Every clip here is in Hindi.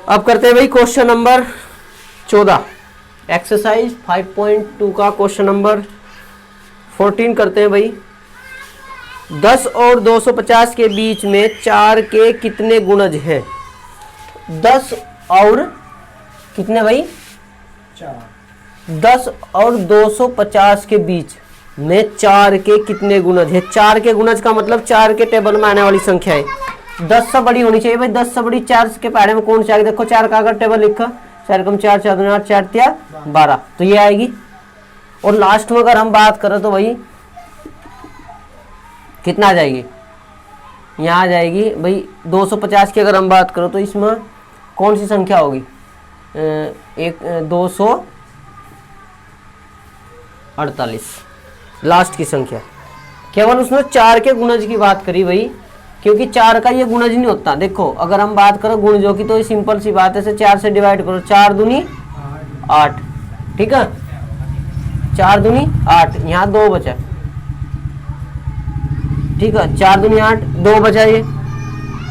अब करते हैं भाई क्वेश्चन नंबर 14, एक्सरसाइज 5.2 का क्वेश्चन नंबर 14 करते हैं भाई। 10 और 250 के बीच में 4 के कितने गुणज हैं? 10 और कितने भाई? 10 और 250 के बीच में 4 के कितने गुणज है? 4 के गुणज का मतलब 4 के टेबल में आने वाली संख्या है। 10 से बड़ी होनी चाहिए भाई। 10 से बड़ी 4 के पहले में कौन सी आएगी? देखो 4 का अगर टेबल लिखा 4 कम 4 4 2 8 4 तिया 12 तो ये आएगी। और लास्ट में अगर हम बात करें तो भाई कितना आ जाएगी? यहाँ आ जाएगी भाई 250 की अगर हम बात करें तो इसमें कौन सी संख्या होगी? 248 लास्ट की संख्या। केवल उसने 4 के गुणज की बात करी भाई, क्योंकि 4 का ये गुणज नहीं होता। देखो अगर हम बात करें गुणजों की तो सिंपल सी बात है, से 4 से डिवाइड करो, 4 दूनी 8, ठीक है, 4 दूनी 8, यहाँ 2 बचा, ठीक है, 4 दूनी 8, 2 बचा। ये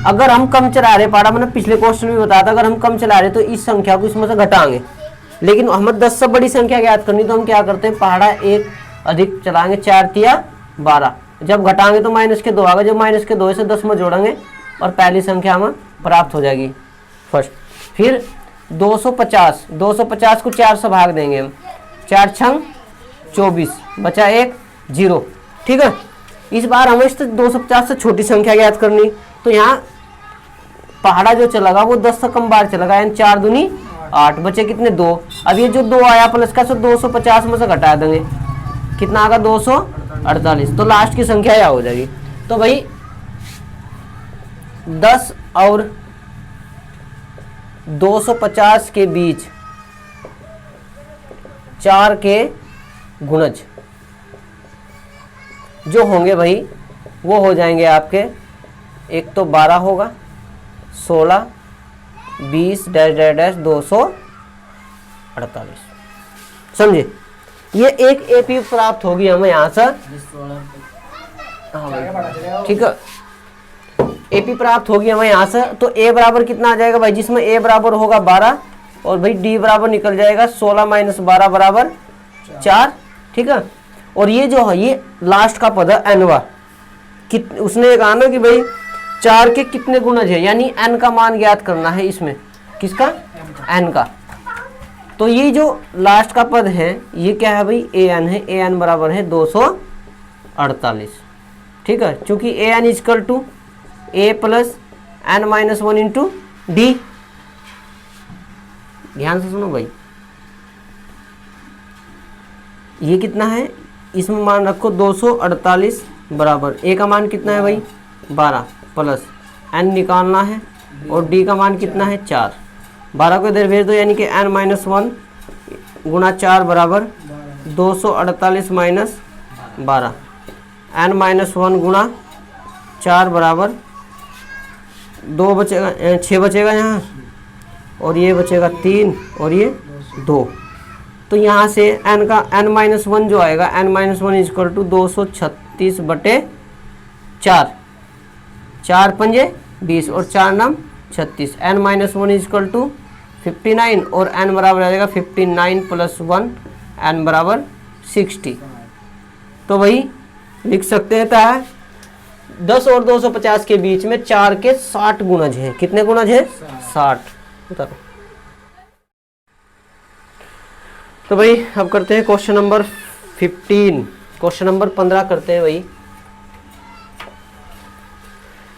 अगर हम कम चला रहे, पारा मैंने पिछले क्वेश्चन में बताया था, अगर हम कम चला रहे तो इस संख्या को इसमें से घटाएंगे। लेकिन हमें 10 से बड़ी संख्या ज्ञात करनी तो हम क्या करते हैं? पहाड़ा 1 अधिक चलाएंगे, 4 तिया 12, जब घटाएंगे तो माइनस के 2 आएगा, जब माइनस के 2 से 10 में जोड़ेंगे और पहली संख्या हमें प्राप्त हो जाएगी फर्स्ट। फिर 250 को 4 से भाग देंगे हम, 4 छंग 24, बचा 1 0, ठीक है। इस बार हमें इस 250 से छोटी संख्या ज्ञात करनी, तो यहाँ पहाड़ा जो चलेगा वो 10 से कम बार चलेगा, यानी 4 दूनी 8, बचे कितने? 2। अब ये जो 2 आया प्लस का, तो 250 में से घटा देंगे, कितना आएगा? 248। तो लास्ट की संख्या यह हो जाएगी। तो भाई 10 और 250 के बीच 4 के गुणज जो होंगे भाई वो हो जाएंगे आपके, एक तो 12 होगा, 16 20 डैश डैश डैश 248, समझे? ये एक एपी प्राप्त होगी हमें यहाँ से, ठीक है, एपी प्राप्त होगी हमें यहाँ से। तो ए बराबर कितना आ जाएगा भाई? जिसमें ए बराबर होगा 12 और भाई डी बराबर निकल जाएगा 16 माइनस 12 बराबर 4, ठीक है। और ये जो है ये लास्ट का पद है एनवा, उसने कहा ना कि भाई 4 के कितने गुणज है, यानी एन का मान ज्ञात करना है इसमें, किसका? एन का। तो ये जो लास्ट का पद है ये क्या है भाई? ए एन है। ए एन बराबर है 248, ठीक है, चूंकि a n equal to a plus n minus 1 into d. ध्यान से सुनो भाई, ये कितना है? इसमें मान रखो 248 बराबर ए का मान कितना है भाई? 12 प्लस एन निकालना है और डी का मान कितना है? 4। 12 को इधर भेज दो, यानी कि एन माइनस 1 गुणा 4 बराबर 248 माइनस 12, एन माइनस 1 गुणा 4 बराबर 2 बचेगा, 6 बचेगा यहाँ, और ये बचेगा 3 और ये 2। तो यहाँ से एन का एन माइनस 1 जो आएगा, एन माइनस 1 इजक्वल टू 236 बटे 4, 4 पंजे 20 और 4 नाम 36, एन माइनस 1 इजक्वल टू 59 और एन बराबर आ जाएगा 59 प्लस 1, एन बराबर 60। तो वही लिख सकते हैं था 10 और 250 के बीच में 4 के 60 गुणज हैं। कितने गुणज हैं? 60। उतारो। तो भाई अब करते हैं क्वेश्चन नंबर 15। क्वेश्चन नंबर 15 करते हैं भाई।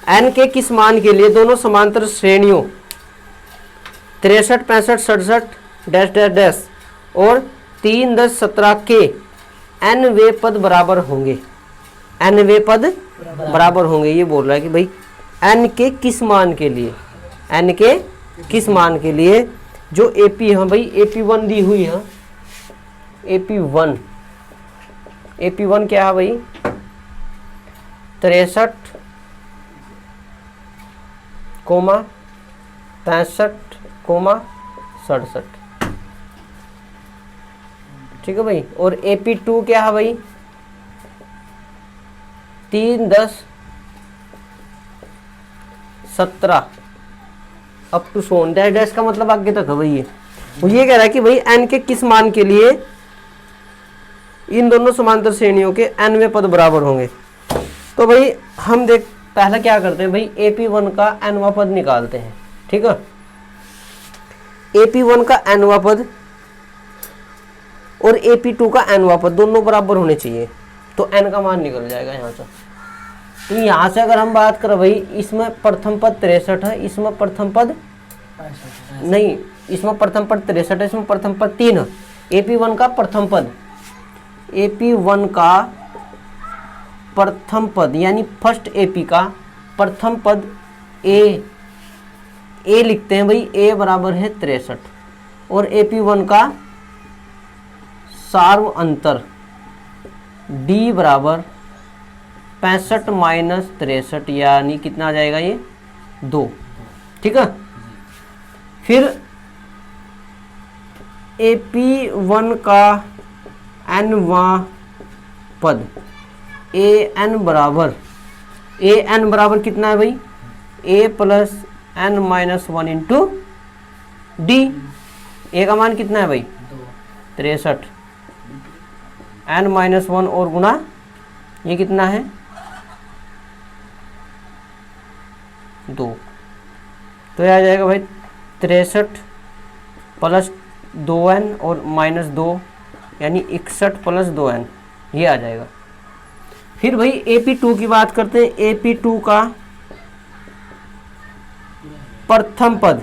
एन के किस मान के लिए दोनों समांतर श्रेणियों 63 65 67 डैश डैश डैश और 3 10 17 के एन वे पद बराबर होंगे? एन वे पद बराबर होंगे, ये बोल रहा है कि भाई एन के किस मान के लिए, एन के किस मान के लिए जो एपी है भाई, AP1 दी हुई है, AP1 क्या है भाई? 63, 65, 67, ठीक है भाई। और AP2 क्या है भाई? 3 10 17 up to so on. Dash dash का मतलब आगे तक है भाई। ये कह रहा है कि भाई n के किस मान के लिए इन दोनों समांतर श्रेणियों के nवें पद बराबर होंगे। तो भाई हम देख पहला क्या करते हैं भाई, AP1 का nवां पद निकालते हैं। ठीक है, AP1 का nवां पद और AP2 का nवां पद दोनों बराबर होने चाहिए, तो n का मान निकल जाएगा यहाँ से। तो यहाँ से अगर हम बात करें भाई, इसमें प्रथम पद 63 है, इसमें प्रथम पद नहीं, इसमें प्रथम पद 63 है, इसमें प्रथम पद 3 है। AP1 का प्रथम पद, AP1 का प्रथम पद यानी फर्स्ट AP का प्रथम पद A लिखते हैं भाई, A बराबर है 63 और AP1 का सार्व अंतर D बराबर 65 माइनस 63 यानी कितना आ जाएगा ये 2। ठीक है, फिर AP1 का nवां पद AN बराबर कितना है भाई, A plus n minus 1 into D. A का मान कितना है भाई 63, n माइनस 1 और गुना ये कितना है 2, तो यह आ जाएगा भाई 63 प्लस 2n और माइनस 2 यानी 61 प्लस 2n, ये आ जाएगा। फिर भाई AP2 की बात करते हैं। AP2 का प्रथम पद,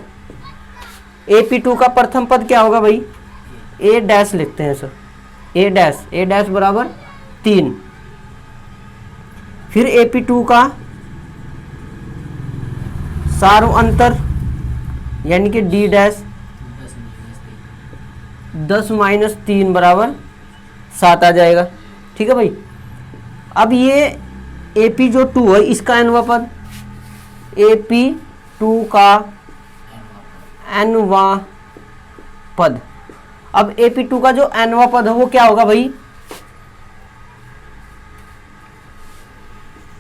AP2 का प्रथम पद क्या होगा भाई, A डैश लिखते हैं सर, A डैश बराबर 3। फिर AP2 का सार्व अंतर यानी कि D डैश 10 माइनस 3 बराबर 7 आ जाएगा। ठीक है भाई, अब ये AP जो 2 है इसका nवां पद, AP2 का nवां पद। अब AP2 का जो nवां पद है वो क्या होगा भाई,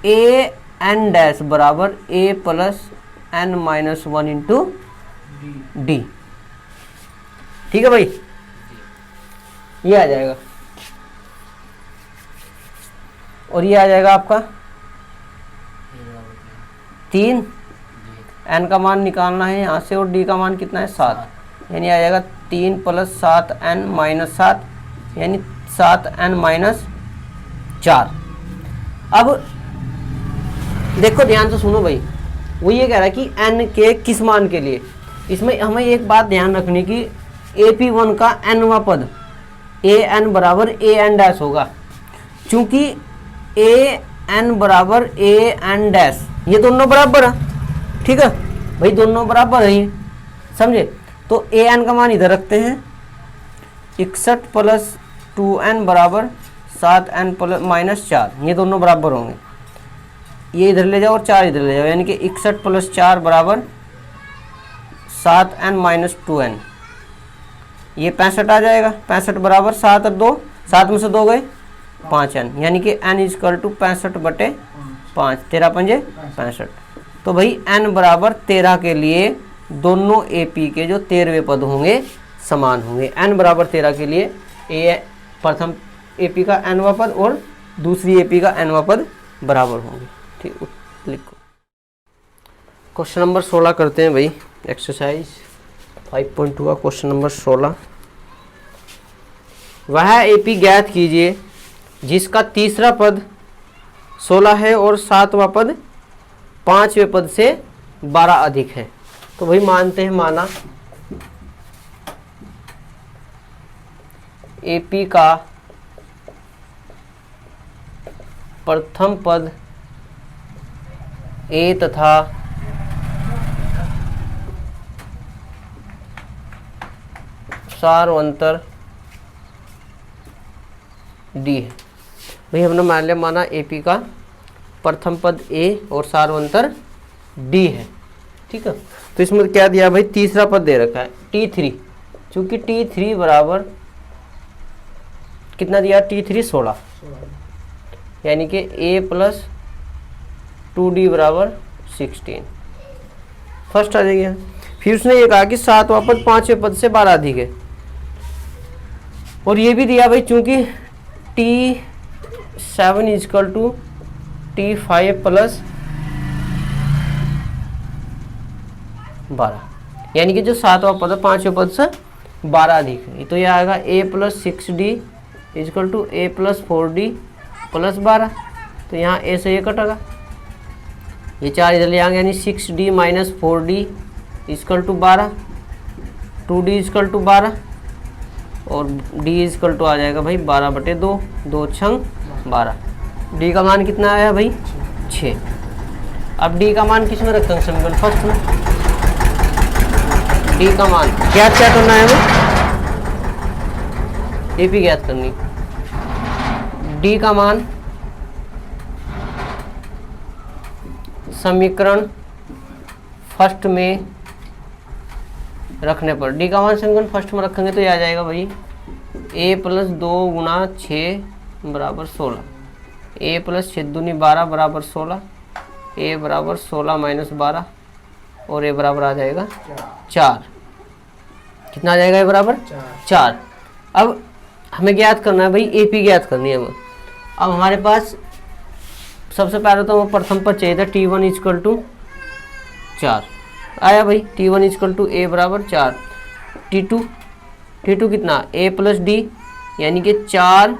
AN डैश बराबर A plus n minus 1 into D. ठीक है भाई, ये आ जाएगा और ये आ जाएगा आपका 3, n का मान निकालना है यहाँ से और d का मान कितना है 7, यानी आ जाएगा 3 प्लस 7n माइनस 7 यानी 7n माइनस 4। अब देखो ध्यान से सुनो भाई, वो ये कह रहा है कि n के किस मान के लिए। इसमें हमें एक बात ध्यान रखनी कि AP1 का nवां पद AN बराबर AN डैश होगा, चूंकि AN बराबर AN डैश ये दोनों बराबर है। ठीक है भाई, दोनों बराबर है ये, समझे। तो AN का मान इधर रखते हैं, 61 प्लस 2n बराबर 7n प्लस माइनस 4, ये दोनों बराबर होंगे। ये इधर ले जाओ और 4 इधर ले जाओ, यानी कि 61 प्लस 4 बराबर 7n माइनस 2n, ये 65 आ जाएगा। 65 बराबर 7 और 2, 7 में से 2 गए 5n, यानी कि n इजकल टू 65/5, 13 पंजे 65। तो भाई n बराबर 13 के लिए दोनों AP के जो 13वें पद होंगे समान होंगे। n बराबर 13 के लिए प्रथम AP का nवां पद और दूसरी AP का nवां पद बराबर होंगे। ठीक, लिखो। क्वेश्चन नंबर 16 करते हैं भाई, एक्सरसाइज 5.2 का क्वेश्चन नंबर 16। वह AP ज्ञात कीजिए जिसका तीसरा पद 16 है और 7वां पद 5वें पद से 12 अधिक है। तो भाई मानते हैं, माना AP का प्रथम पद A तथा सार्वंतर D है। भाई हमने मान लिया, माना AP का प्रथम पद A और सार्वंतर D है। ठीक है, तो इसमें क्या दिया भाई, तीसरा पद दे रखा है T3, चूंकि T3 बराबर कितना दिया, T3 16, यानी कि A प्लस 2D बराबर 16, फर्स्ट आ जाएगा। फिर उसने ये कहा कि 7वां पद 5वें पद से 12 अधिक है, और ये भी दिया भाई चूंकि T7 is equal to T5 plus 12, यानी कि जो 7वां पद है 5वें पद से 12 अधिक है, तो ये आएगा a plus 6d equal to a plus 4d plus 12। तो यहाँ a से ये कटेगा, ये 4 इधर ले आएंगे, यानी 6d minus 4d equal to 12, 2d equal to 12, और d इजकल टू आ जाएगा भाई 12/2, 2 छंग 12। d का मान कितना आया भाई 6। अब d का मान किस में रखेंगे समीकरण फर्स्ट में, d का मान क्या करना है हमें, AP ज्ञात करनी। d का मान समीकरण फर्स्ट में रखने पर, d का मान समीकरण फर्स्ट में रखेंगे तो ये आ जाएगा भाई a प्लस 2 गुना 6 बराबर 16, a प्लस 6 दूनी 12 बराबर 16, a बराबर 16 माइनस 12, और a बराबर आ जाएगा 4। कितना आ जाएगा a बराबर 4। अब हमें ज्ञात करना है भाई AP ज्ञात करनी है हमें। अब हमारे पास सबसे पहले तो प्रथम पद चाहिए था T1 इजकल टू 4, आया भाई T1 इजकल टू a बराबर 4, T2 कितना a प्लस d यानी कि 4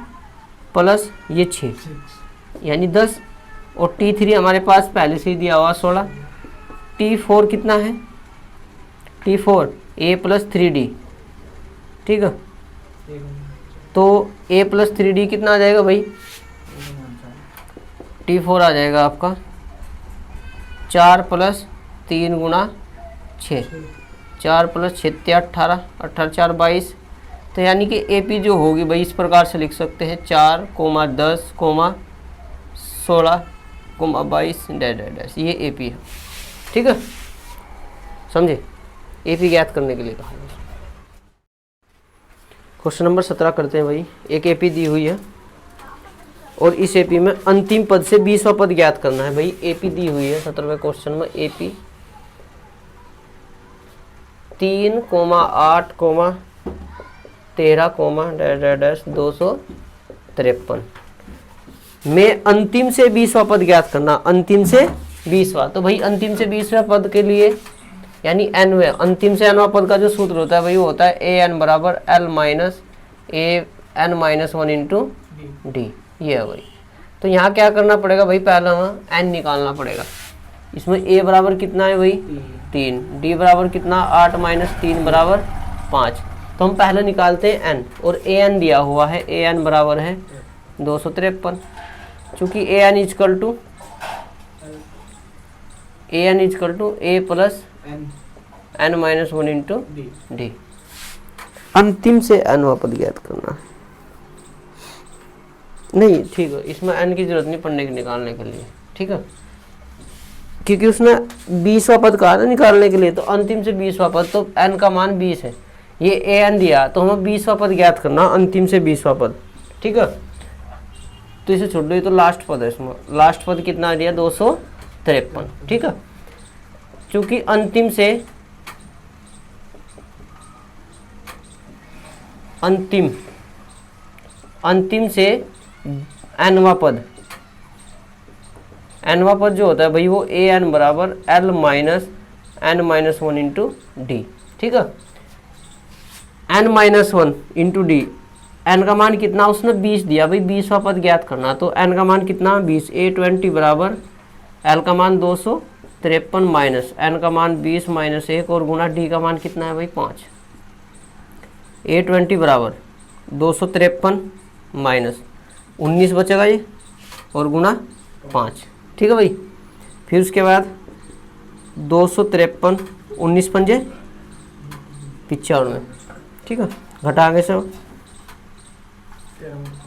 प्लस ये 6 यानी 10, और T3 हमारे पास पहले से ही दिया हुआ 16, T4 कितना है T4 a प्लस 3d, ठीक है, तो a प्लस 3d कितना आ जाएगा भाई T4 आ जाएगा आपका 4 प्लस 3 गुना 6, 4 प्लस 6 18, 18 4 22। तो यानी कि AP जो होगी भाई इस प्रकार से लिख सकते हैं 4, 10, 16, 22 डैश, ये AP है, ठीक है, समझे। AP ज्ञात करने के लिए कहा। क्वेश्चन नंबर 17 करते हैं भाई। एक AP दी हुई है और इस AP में अंतिम पद से 20वां पद ज्ञात करना है भाई। AP दी हुई है 17वें क्वेश्चन में, AP 3, 8, 13, डैश 253 में अंतिम से 20वां पद ज्ञात करना। अंतिम से 20वां, तो भाई अंतिम से 20वें पद के लिए यानी nवें, अंतिम से nवां पद का जो सूत्र होता है भाई वो होता है an बराबर l minus an minus 1 into D, ये है भाई। तो यहाँ क्या करना पड़ेगा भाई, पहला हमें n निकालना पड़ेगा। इसमें a बराबर कितना है भाई 3, d बराबर कितना 8 माइनस 3 बराबर 5। तो हम पहले निकालते हैं n, और an दिया हुआ है, an बराबर है 253, चूँकि an equal to a plus n minus 1 into d. अंतिम से nवां पद ज्ञात करना है। नहीं ठीक है, इसमें n की जरूरत नहीं पड़ने की निकालने के लिए, ठीक है, क्योंकि उसने 20वां पद कहा ना निकालने के लिए, तो अंतिम से 20वां पद, तो n का मान 20 है, ये an दिया, तो हमें 20वां पद ज्ञात करना, अंतिम से 20वां पद, ठीक है। तो इसे छोड़ दो, ये तो लास्ट पद है, इसमें लास्ट पद कितना दिया 253, ठीक है। चूंकि अंतिम से nवां पद जो होता है भाई वो an बराबर l minus n minus 1 into D, ठीक है, n minus 1 into D. n का मान कितना उसने 20 दिया भाई, 20वां पद ज्ञात करना, तो n का मान कितना 20, a20 बराबर l का मान 253 माइनस n का मान 20 माइनस 1 और गुना d का मान कितना है भाई 5। a20 बराबर 253 माइनस 19 बचेगा ये, और गुना 5, ठीक है भाई। फिर उसके बाद 253 19 पंजे 95, ठीक है, घटा आगे सब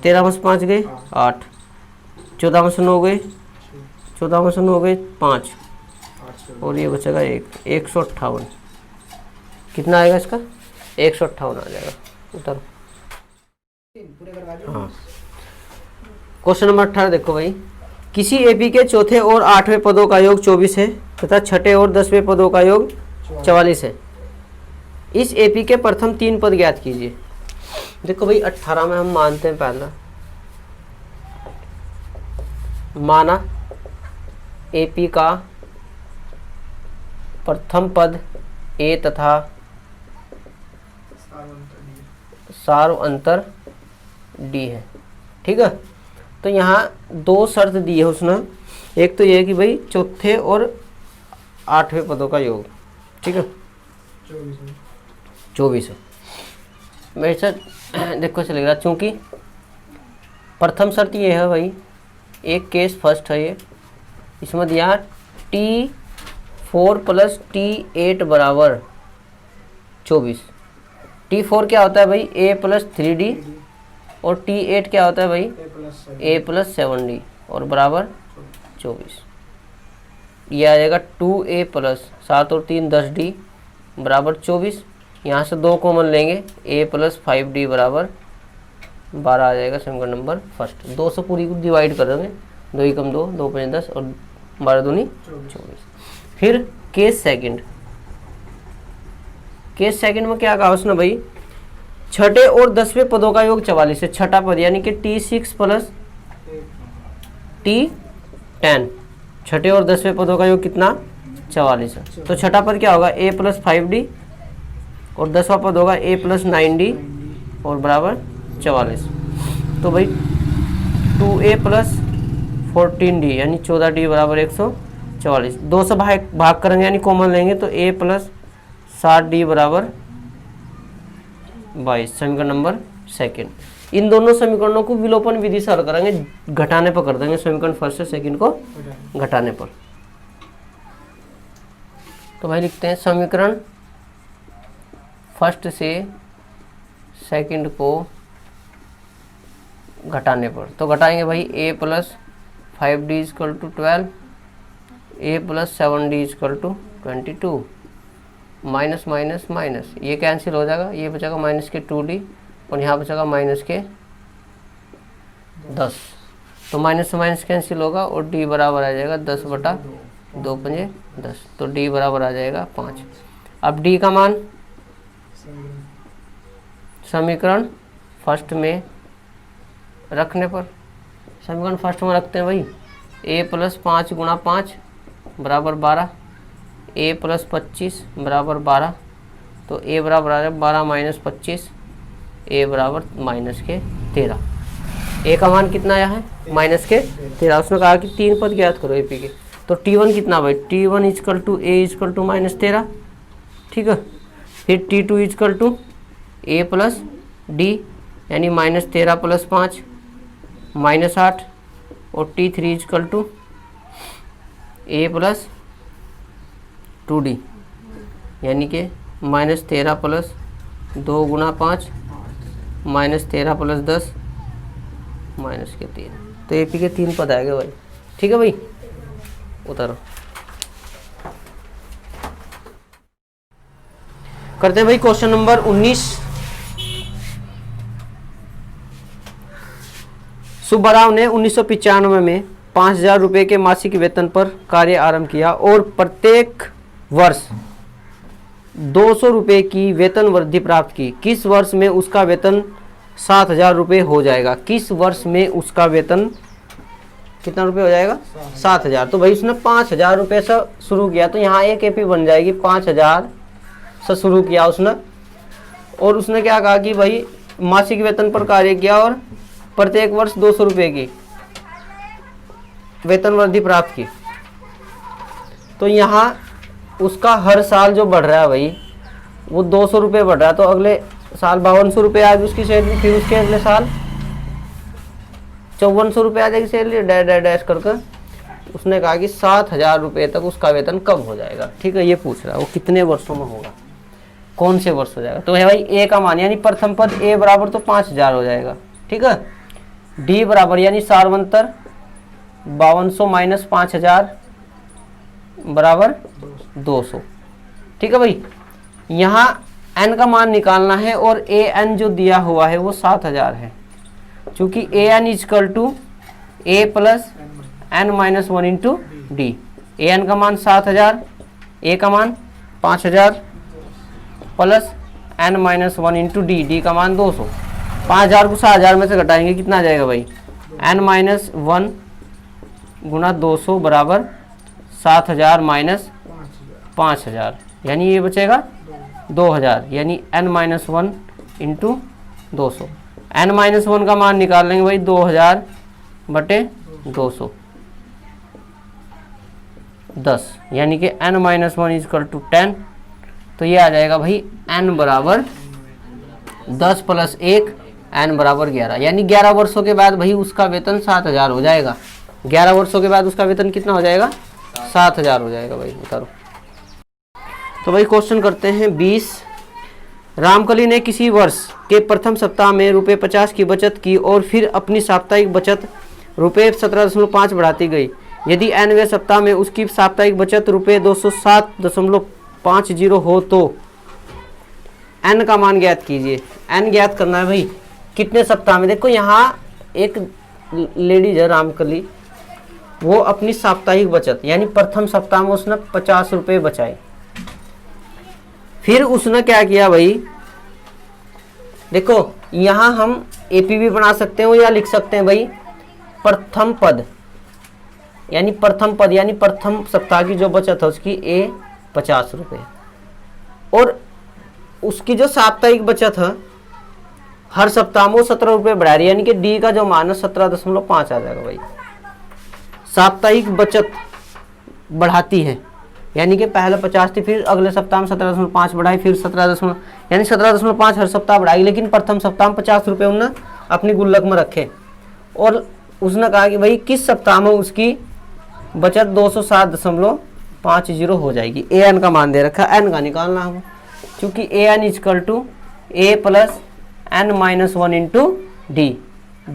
13 में से 5 गए 8, 14 में से 9 गए 14 में से 9 गए 5, और ये बचेगा 158। कितना आएगा इसका 158 आ जाएगा, उतर। हाँ, क्वेश्चन नंबर 18 देखो भाई। किसी AP के चौथे और 8वें पदों का योग 24 है तथा छठे और 10वें पदों का योग 44 है। इस एपी के प्रथम 3 पद ज्ञात कीजिए। देखो भाई 18 में हम मानते हैं पहला, माना एपी का प्रथम पद ए तथा सार्वअंतर डी है। ठीक है, तो यहाँ 2 शर्त दी है उसने। एक तो ये है कि भाई चौथे और 8वें पदों का योग। ठीक है, 24 है मेरे साथ। देखो चलेगा, चूँकि प्रथम शर्त ये है भाई, एक केस फर्स्ट है ये, इसमें दिया T4 + T8 बराबर 24। T4 क्या होता है भाई, A + 3D, और T8 क्या होता है भाई, A + 7D, और बराबर 24। ये आ जाएगा 2A + 7 और 3 10D बराबर 24। यहाँ से 2 कॉमन लेंगे, A + 5D बराबर 12 आ जाएगा समीकरण नंबर फर्स्ट। 2 से पूरी को डिवाइड कर देंगे, 2 × 2 2 × 5 10 और 12 दूनी 24। फिर केस सेकंड, केस सेकंड में क्या कहा उसने भाई, छठे और 10वें पदों का योग 44 है। छठा पद यानी कि T6 + T10, छठे और 10वें पदों का योग कितना, 44 है। तो छठा पद क्या होगा, A + 5D, और 10वां पद होगा A + 9D और बराबर 44। तो भाई 2A + 14D यानी 14D बराबर 144। 2 से भाग करेंगे यानी कॉमन लेंगे, तो A + 7D बराबर 22 समीकरण नंबर सेकंड। इन दोनों समीकरणों को विलोपन विधि से हल करेंगे, घटाने पर कर देंगे समीकरण फर्स्ट से सेकंड को घटाने पर। तो भाई लिखते हैं समीकरण फर्स्ट से सेकंड को घटाने पर। तो घटाएंगे भाई A + 5D = 12, A + 7D = 22, minus minus minus, ये कैंसिल हो जाएगा, ये बचेगा माइनस के 2D, और यहाँ बचेगा माइनस के 10। तो माइनस से माइनस कैंसिल होगा, और D बराबर आ जाएगा 10/2 × 10, तो D बराबर आ जाएगा 5। अब D का मान समीकरण फर्स्ट में रखने पर, समीकरण फर्स्ट में रखते हैं भाई, A + 5 × 5 बराबर 12, A + 25 बराबर 12, तो A बराबर आ जाएगा 12 - 25, A बराबर -13। A का मान कितना आया है, -13। उसने कहा कि 3 पद ज्ञात करो AP के, तो T1 कितना भाई, T1 = A = -13। ठीक है, फिर T2 = A + D यानी -13 + 5 -8, और T3 = A + 2D यानी कि -13 + 2 × 5 -13 + 10 -3। तो AP के 3 पद आएंगे भाई। ठीक है भाई, उतारो। करते हैं भाई क्वेश्चन नंबर 19। सुब्बाराव ने 1995 में 5,000 रुपये के मासिक वेतन पर कार्य आरंभ किया और प्रत्येक वर्ष 200 रुपये की वेतन वृद्धि प्राप्त की। किस वर्ष में उसका वेतन 7,000 रुपये हो जाएगा? किस वर्ष में उसका वेतन कितना रुपये हो जाएगा? 7,000। तो भाई उसने 5,000 रुपये से शुरू किया, तो यहाँ एक एपी बन जाएगी। 5,000 से शुरू किया उसने, और उसने क्या कहा कि भाई मासिक वेतन पर कार्य किया और प्रत्येक वर्ष 200 रुपये की वेतन वृद्धि प्राप्त की। तो यहाँ उसका हर साल जो बढ़ रहा है भाई वो 200 रुपये बढ़ रहा है, तो अगले साल 5200 रुपये आ गई उसकी सैलरी, फिर उसके अगले साल 5400 रुपये आ जाएगी सैलरी, डैश डैश डैश करके उसने कहा कि 7,000 रुपये तक उसका वेतन कब हो जाएगा। ठीक है, ये पूछ रहा है वो कितने वर्षों में होगा, कौन से वर्ष हो जाएगा। तो है भाई ए का मान यानी प्रथम पद ए बराबर तो 5,000 हो जाएगा। ठीक है, डी बराबर यानी सार्वंतर 5200 माइनस 5,000 बराबर 200। ठीक है भाई, यहाँ एन का मान निकालना है और ए एन जो दिया हुआ है वो 7,000 है, चूंकि a n equal to a plus n minus 1 into d. A n का मान 7,000, ए का मान 5,000 plus n minus 1 into d, d का मान 200। 5000 को 6000 में से घटाएंगे कितना आ जाएगा भाई, n माइनस 1 गुना 200 बराबर 7000 माइनस 5000, यानी ये बचेगा 2000, यानी n minus 1 into 200। n minus 1 का मान निकाल लेंगे भाई 2000 बटे 200 10, यानी कि n माइनस 1 इजकल टू 10। तो ये आ जाएगा भाई n बराबर 10 प्लस 1, n बराबर 11, यानी 11 वर्षों के बाद भाई उसका वेतन 7000 हो जाएगा। 11 वर्षों के बाद उसका वेतन कितना हो जाएगा, 7000 हो जाएगा भाई, उतारो। तो भाई क्वेश्चन करते हैं 20। रामकली ने किसी वर्ष के प्रथम सप्ताह में रुपये 50 की बचत की और फिर अपनी साप्ताहिक बचत रुपये 17.5 बढ़ाती गई। यदि nवें सप्ताह में उसकी साप्ताहिक बचत रुपये 207.50 हो तो n का मान ज्ञात कीजिए। n ज्ञात करना है भाई कितने सप्ताह में। देखो यहाँ एक लेडीज है रामकली, वो अपनी साप्ताहिक बचत यानी प्रथम सप्ताह में उसने 50 रुपये बचाए। फिर उसने क्या किया भाई, देखो यहाँ हम एपीवी बना सकते हो या लिख सकते हैं भाई प्रथम पद, यानी प्रथम सप्ताह की जो बचत है उसकी 50 रुपये, और उसकी जो साप्ताहिक बचत है हर सप्ताह में 17 रुपये बढ़ा रही है, यानी कि डी का जो मान है 17.5 आ जाएगा भाई। साप्ताहिक बचत बढ़ाती है, यानी कि पहले 50 थी, फिर अगले सप्ताह में 17.5 बढ़ाई, फिर 17 यानी 17.5 हर सप्ताह बढ़ाई, लेकिन प्रथम सप्ताह में 50 रुपये उन्होंने अपनी गुल्लक में रखे। और उसने कहा कि भाई किस सप्ताह में उसकी बचत 207.50 हो जाएगी। ए एन का मान दे रखा, एन का निकालना हम, क्योंकि a n equal to a plus n minus 1 into d.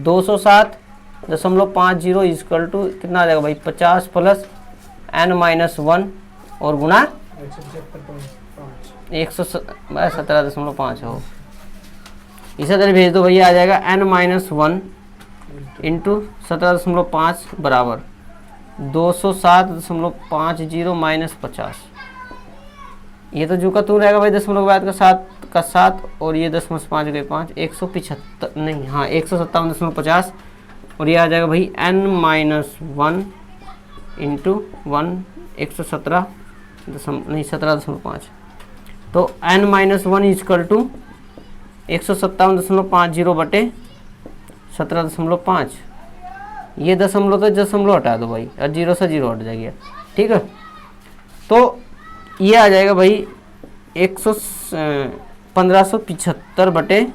207.50 equal to कितना आ जाएगा भाई 50 प्लस एन माइनस 1 और गुणा 117.5 हो। इसे तरह भेज दो भैया, आ जाएगा एन माइनस 1 इंटू 17.5 बराबर 207.50 माइनस 50। ये तो जो का तू रहेगा भाई दशमलव बाद का 7 का 7 और ये 10.5 गए 5, 175 नहीं, हाँ 157.50, और ये आ जाएगा भाई n माइनस 1 इंटू 1 117 नहीं 17.5। तो n माइनस 1 इजकल टू 157.50 बटे 17.5। ये दशमलव तो दशमलव हटा दो भाई, और 0 से 0 हट जाएगा, ठीक है। तो ये आ जाएगा भाई 1575 बटे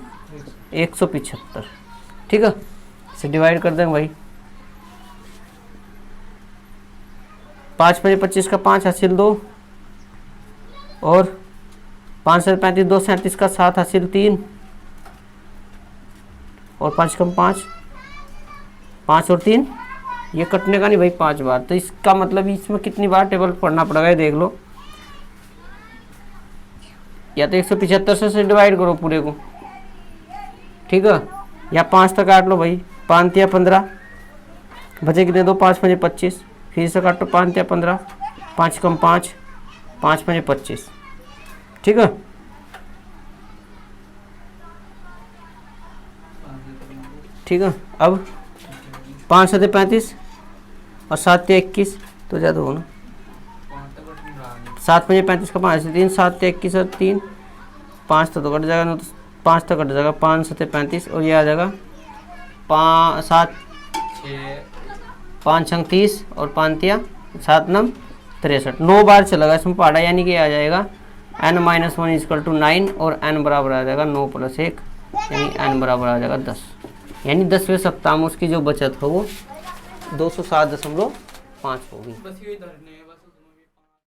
175, ठीक है। इसे डिवाइड कर देंगे भाई, 5 5 25 का 5 हासिल 2, और 5 से 35 2 37 का 7 हासिल 3, और 5 कम 5 5 और 3 ये कटने का नहीं भाई 5 बार। तो इसका मतलब इसमें कितनी बार टेबल पढ़ना पड़ेगा ये देख लो, या तो 175 से डिवाइड करो पूरे को, ठीक है, या 5 तक काट लो भाई, 5 या 15 बचे कितने 2 5 5 25, फिर से काटो 5 या 15, 5 कम 5 5 5 25, ठीक है। ठीक है, अब 5 7 35 और 7 21 तो ज़्यादा हो ना, 7 5 35 का 5 3 7 21 और 3 5 तो कट जाएगा ना, तो 5 तो कट जाएगा, 5 7 35 और ये आ जाएगा 5 7 5 छंग 30 और 5 तिया 7 9 63, 9 बार चलेगा इसमें पहाड़ा, यानी कि आ जाएगा n माइनस 1 इजकल टू 9 और n बराबर आ जाएगा 9 प्लस 1, यानी n बराबर आ जाएगा 10, यानी 10वें सप्ताह में उसकी जो बचत हो वो 207.5 होगी।